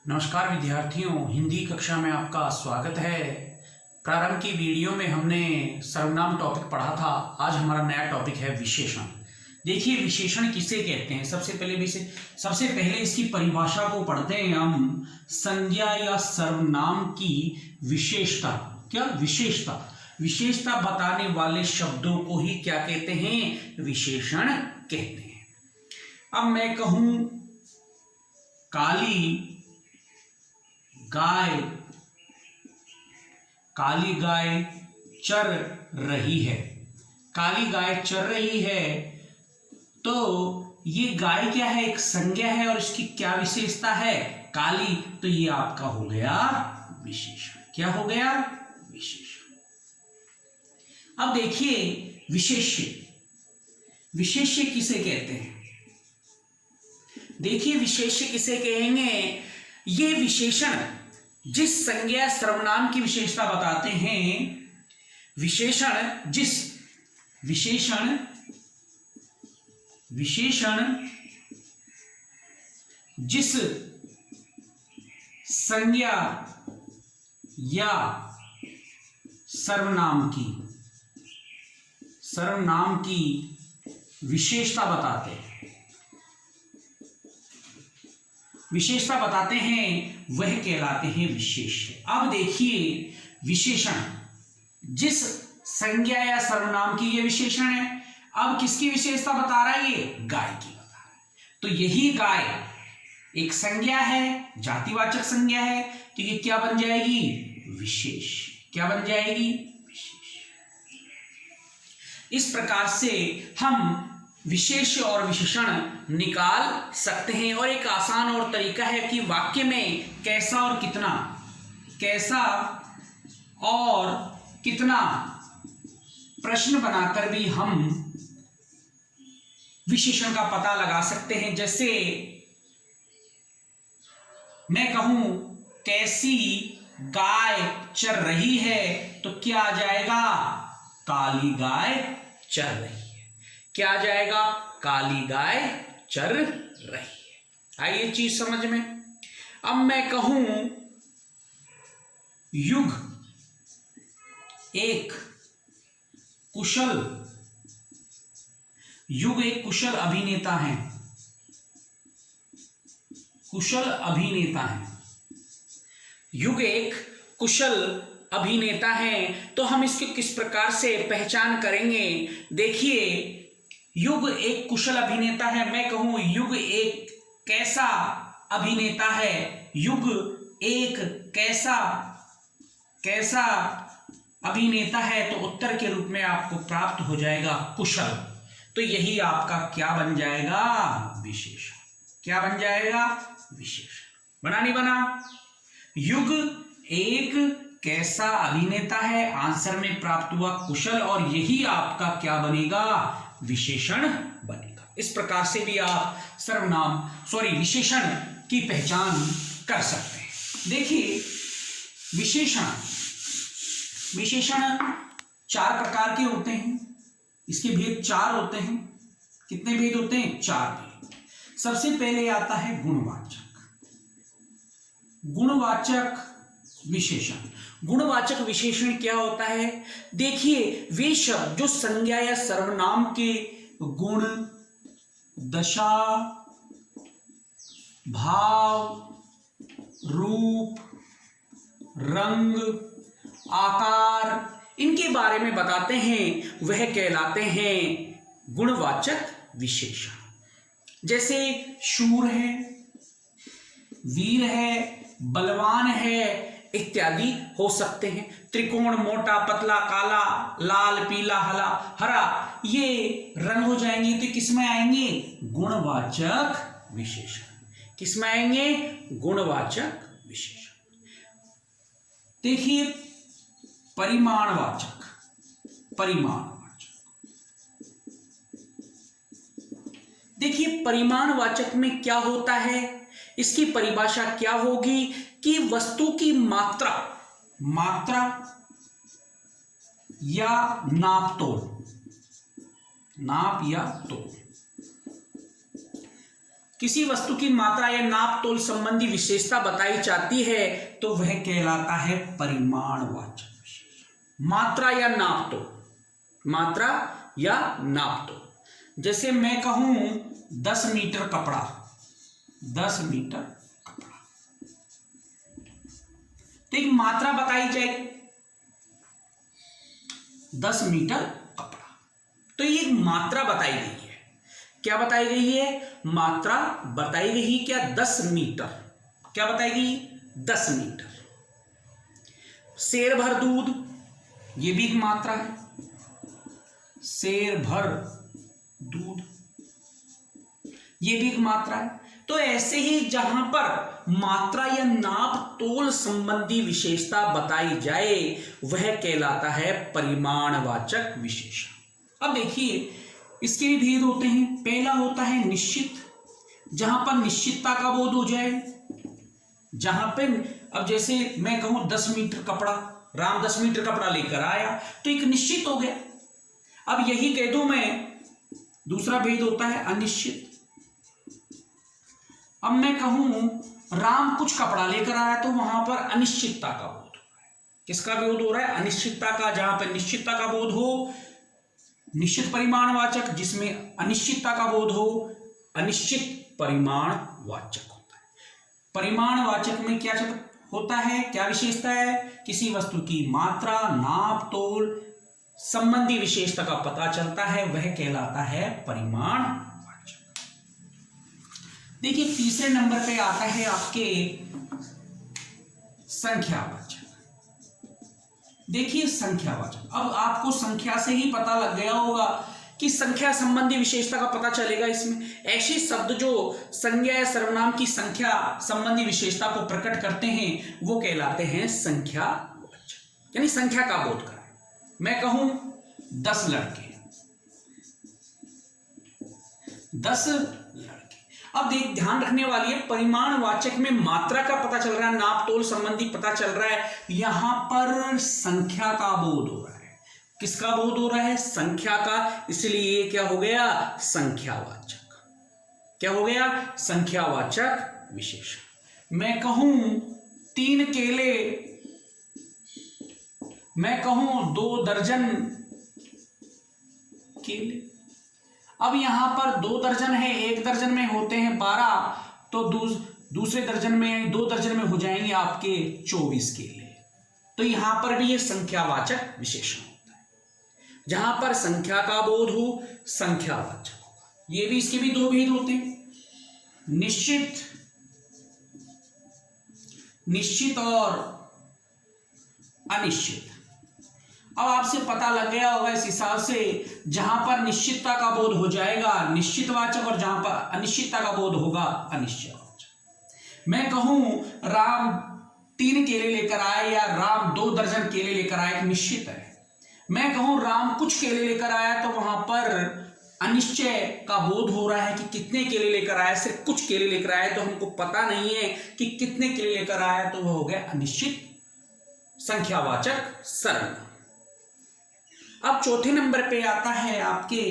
नमस्कार विद्यार्थियों, हिंदी कक्षा में आपका स्वागत है। प्रारंभ की वीडियो में हमने सर्वनाम टॉपिक पढ़ा था। आज हमारा नया टॉपिक है विशेषण। देखिए, विशेषण किसे कहते हैं। सबसे पहले इसकी परिभाषा को पढ़ते हैं हम। संज्ञा या सर्वनाम की विशेषता। क्या विशेषता? विशेषता बताने वाले शब्दों को ही क्या कहते हैं? विशेषण कहते हैं। अब मैं कहूं काली गाय चर रही है। काली गाय चर रही है, तो ये गाय क्या है? एक संज्ञा है। और इसकी क्या विशेषता है? काली। तो ये आपका हो गया विशेषण। क्या हो गया? विशेषण। अब देखिए, विशेष्य किसे कहते हैं? देखिए, विशेष्य किसे कहेंगे? ये विशेषण जिस संज्ञा सर्वनाम की विशेषता बताते हैं, विशेषण जिस संज्ञा या सर्वनाम की विशेषता बताते हैं, वह कहलाते हैं विशेष्य। अब देखिए, विशेषण जिस संज्ञा या सर्वनाम की ये विशेषण है। अब किसकी विशेषता बता रहा है? ये गाय की बता रहा है। तो यही गाय एक संज्ञा है, जातिवाचक संज्ञा है, तो ये क्या बन जाएगी? विशेष। क्या बन जाएगी? विशेष। इस प्रकार से हम विशेष्य और विशेषण निकाल सकते हैं। और एक आसान और तरीका है कि वाक्य में कैसा और कितना प्रश्न बनाकर भी हम विशेषण का पता लगा सकते हैं। जैसे मैं कहूं कैसी गाय चर रही है, तो क्या आ जाएगा? काली गाय चर रही है। क्या आ जाएगा? काली गाय चर रही है। आइए चीज समझ में। अब मैं कहूं युग एक कुशल अभिनेता है। युग एक कुशल अभिनेता है, तो हम इसकी किस प्रकार से पहचान करेंगे? देखिए, युग एक कुशल अभिनेता है। मैं कहूं युग एक कैसा अभिनेता है। युग एक कैसा अभिनेता है, तो उत्तर के रूप में आपको प्राप्त हो जाएगा कुशल। तो यही आपका क्या बन जाएगा? विशेषण। क्या बन जाएगा? विशेषण। बना नहीं बना? युग एक कैसा अभिनेता है, आंसर में प्राप्त हुआ कुशल, और यही आपका क्या बनेगा? विशेषण बनेगा। इस प्रकार से भी आप विशेषण की पहचान कर सकते हैं। देखिए, विशेषण चार प्रकार के होते हैं। इसके भेद चार होते हैं। कितने भेद होते हैं? चार भेद। सबसे पहले आता है गुणवाचक विशेषण। गुणवाचक विशेषण क्या होता है? देखिए, वे शब्द जो संज्ञा या सर्वनाम के गुण, दशा, भाव, रूप, रंग, आकार, इनके बारे में बताते हैं, वह कहलाते हैं गुणवाचक विशेषण। जैसे शूर है, वीर है, बलवान है, इत्यादि हो सकते हैं। त्रिकोण, मोटा, पतला, काला, लाल, पीला, हरा, ये रंग हो जाएंगे, तो किसमें आएंगे? गुणवाचक विशेषण। किसमें आएंगे? गुणवाचक विशेषण। देखिए, परिमाणवाचक। देखिए, परिमाणवाचक में क्या होता है? इसकी परिभाषा क्या होगी कि वस्तु की मात्रा या नाप तोल किसी वस्तु की मात्रा या नाप तोल संबंधी विशेषता बताई जाती है तो वह कहलाता है परिमाणवाचक विशेषण। मात्रा या नाप तोल, मात्रा या नाप तोल। जैसे मैं कहूं 10 मीटर कपड़ा, 10 मीटर कपड़ा, तो एक मात्रा बताई जाएगी 10 मीटर कपड़ा, तो ये मात्रा बताई गई है। क्या बताई गई है? मात्रा बताई गई है। क्या? 10 मीटर। क्या बताई गई? 10 मीटर। सेर भर दूध, ये भी एक मात्रा है। सेर भर दूध, ये भी एक मात्रा है। तो ऐसे ही जहां पर मात्रा या नाप तोल संबंधी विशेषता बताई जाए वह कहलाता है परिमाणवाचक विशेषण। अब देखिए इसके भी भेद होते हैं। पहला होता है निश्चित, जहां पर निश्चितता का बोध हो जाए। जहां पे अब जैसे मैं कहूं 10 मीटर कपड़ा, राम 10 मीटर कपड़ा लेकर आया, तो एक निश्चित हो गया। अब यही कह दूं मैं, दूसरा भेद होता है अनिश्चित। अब मैं कहूं राम कुछ कपड़ा लेकर आया, तो वहां पर अनिश्चितता का बोध हो रहा है। किसका बोध हो रहा है? अनिश्चितता का। जहां पर निश्चितता का बोध हो, निश्चित परिमाणवाचक, जिसमें अनिश्चितता का बोध हो, अनिश्चित परिमाणवाचक होता है। परिमाणवाचक में क्या होता है? क्या विशेषता है? किसी वस्तु की मात्रा, नाप तोल संबंधी विशेषता का पता चलता है, वह कहलाता है परिमाणवाचक। देखिए तीसरे नंबर पे आता है आपके संख्यावाचक। देखिए संख्यावाचक, अब आपको संख्या से ही पता लग गया होगा कि संख्या संबंधी विशेषता का पता चलेगा। इसमें ऐसे शब्द जो संज्ञा या सर्वनाम की संख्या संबंधी विशेषता को प्रकट करते हैं वो कहलाते हैं संख्यावाचक, यानी संख्या का बोध कराए। मैं कहूं 10 लड़के, 10 लड़के। अब ध्यान रखने वाली है, परिमाणवाचक में मात्रा का पता चल रहा है, नाप तोल संबंधी पता चल रहा है, यहां पर संख्या का बोध हो रहा है। किसका बोध हो रहा है? संख्या का। इसलिए क्या हो गया? संख्यावाचक। क्या हो गया? संख्यावाचक विशेषण। मैं कहूं 3 केले, मैं कहूं 2 दर्जन केले। अब यहां पर 2 दर्जन है, 1 दर्जन में होते हैं 12, तो दूसरे दर्जन में 2 दर्जन में हो जाएंगे आपके 24 केले। तो यहां पर भी ये संख्यावाचक विशेषण होता है। जहां पर संख्या का बोध हो, संख्यावाचक होगा। ये भी, इसके भी 2 भेद होते हैं, निश्चित, निश्चित और अनिश्चित। अब आपसे पता लग गया होगा इस हिसाब से, जहां पर निश्चितता का बोध हो जाएगा निश्चितवाचक, और जहां पर अनिश्चितता का बोध होगा अनिश्चयवाचक। मैं कहूं राम 3 केले लेकर आए या राम 2 दर्जन केले लेकर आए, एक निश्चित है। मैं कहूं राम कुछ केले लेकर आया, तो वहां पर अनिश्चय का बोध हो रहा है कि कितने केले लेकर आया। सिर्फ कुछ केले लेकर आया तो हमको पता नहीं है कि कितने केले लेकर आया, तो वह हो गया अनिश्चित संख्यावाचक सर्वनाम। अब चौथे नंबर पे आता है आपके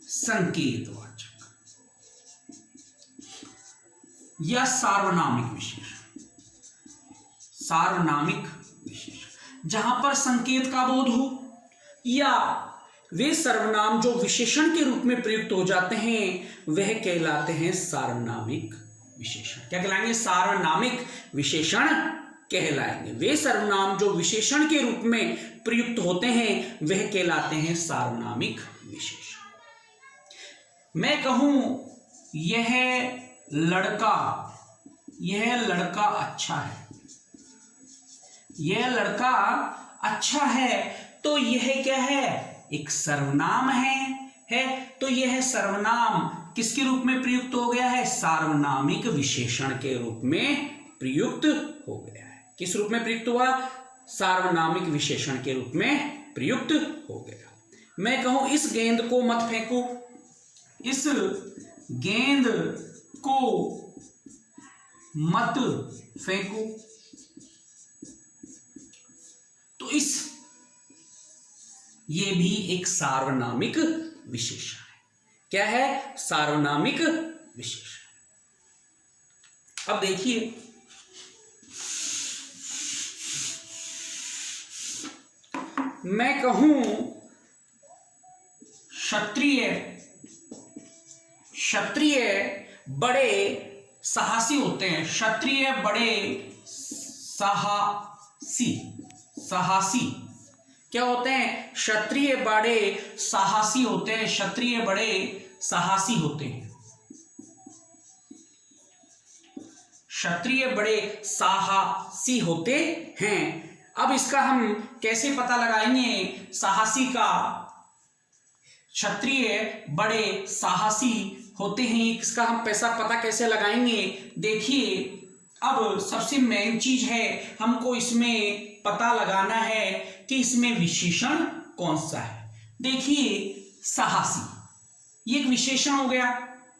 संकेतवाचक या सार्वनामिक विशेषण। सार्वनामिक विशेषण, जहां पर संकेत का बोध हो या वे सर्वनाम जो विशेषण के रूप में प्रयुक्त हो जाते हैं वह कहलाते हैं सार्वनामिक विशेषण। क्या कहलाएंगे? सार्वनामिक विशेषण कहलाएंगे। वे सर्वनाम जो विशेषण के रूप में प्रयुक्त होते हैं वह कहलाते हैं सार्वनामिक विशेषण। मैं कहूं यह लड़का, यह लड़का अच्छा है, यह लड़का अच्छा है, तो यह क्या है? एक सर्वनाम है। तो यह सर्वनाम किसके रूप में प्रयुक्त हो गया है? सार्वनामिक विशेषण के रूप में प्रयुक्त हो गया है। किस रूप में प्रयुक्त हुआ? सार्वनामिक विशेषण के रूप में प्रयुक्त हो गया। मैं कहूं इस गेंद को मत फेंको, इस गेंद को मत फेंको, तो ये भी एक सार्वनामिक विशेषण है। क्या है? सार्वनामिक विशेषण। अब देखिए, मैं कहूं क्षत्रिय बड़े साहसी होते हैं। क्षत्रिय बड़े साहसी क्या होते हैं? क्षत्रिय बड़े साहसी होते हैं। क्षत्रिय बड़े साहसी होते हैं। क्षत्रिय बड़े साहसी होते हैं। अब इसका हम कैसे पता लगाएंगे साहसी का? क्षत्रिय बड़े साहसी होते हैं, इसका हम पता कैसे लगाएंगे? देखिए, अब सबसे मेन चीज है, हमको इसमें पता लगाना है कि इसमें विशेषण कौन सा है। देखिए, साहसी ये एक विशेषण हो गया।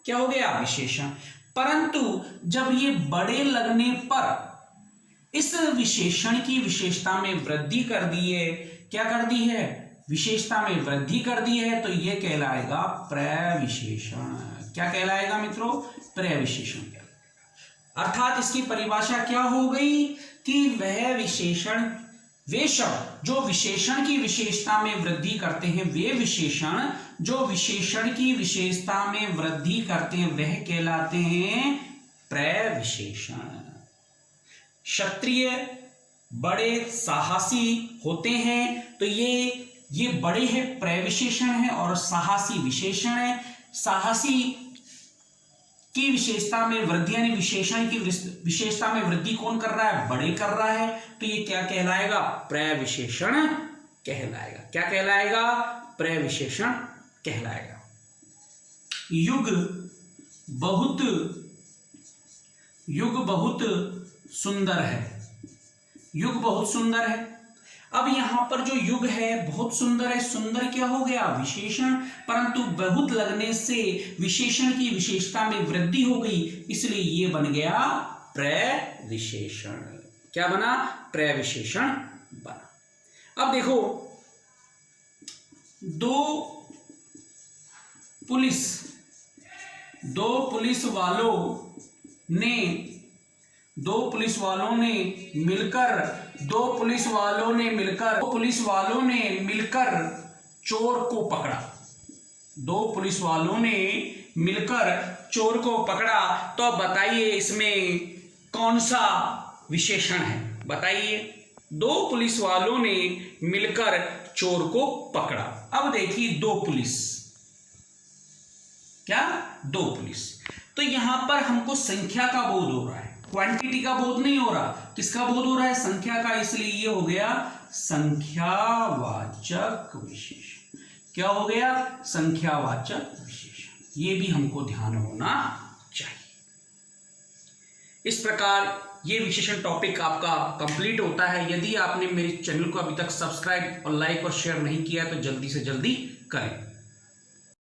क्या हो गया? विशेषण। परंतु जब ये बड़े लगने पर इस विशेषण की विशेषता में वृद्धि कर दी है। क्या कर दी है? विशेषता में वृद्धि कर दी है, तो ये कहलाएगा प्रविशेषण। क्या कहलाएगा मित्रों? प्रविशेषण। अर्थात इसकी परिभाषा क्या हो गई कि वह विशेषण, वे शब्द जो विशेषण की विशेषता में वृद्धि करते हैं, वे विशेषण जो विशेषण की विशेषता में वृद्धि करते हैं, वह कहलाते हैं प्रविशेषण। क्षत्रिय बड़े साहसी होते हैं, तो ये बड़े है प्रविशेषण है और साहसी विशेषण है। साहसी की विशेषता में वृद्धि, यानी विशेषण की विशेषता में वृद्धि कौन कर रहा है? बड़े कर रहा है, तो ये क्या कहलाएगा? प्रविशेषण कहलाएगा। क्या कहलाएगा? प्रविशेषण कहलाएगा। युग बहुत सुंदर है। युग बहुत सुंदर है। अब यहां पर जो युग है बहुत सुंदर है, सुंदर क्या हो गया? विशेषण। परंतु बहुत लगने से विशेषण की विशेषता में वृद्धि हो गई, इसलिए ये बन गया प्रविशेषण। क्या बना? प्रविशेषण बना। अब देखो, दो पुलिस वालों ने मिलकर चोर को पकड़ा। दो पुलिस वालों ने मिलकर चोर को पकड़ा, तो अब बताइए इसमें कौन सा विशेषण है? बताइए। दो पुलिस वालों ने मिलकर चोर को पकड़ा। अब देखिए, दो पुलिस, तो यहां पर हमको संख्या का बोध हो रहा है, क्वांटिटी का बोध नहीं हो रहा। किसका बोध हो रहा है? संख्या का। इसलिए ये हो गया संख्यावाचक विशेषण। क्या हो गया? संख्यावाचक विशेषण। ये भी हमको ध्यान होना चाहिए। इस प्रकार ये विशेषण टॉपिक आपका कंप्लीट होता है। यदि आपने मेरे चैनल को अभी तक सब्सक्राइब और लाइक और शेयर नहीं किया तो जल्दी से जल्दी करें।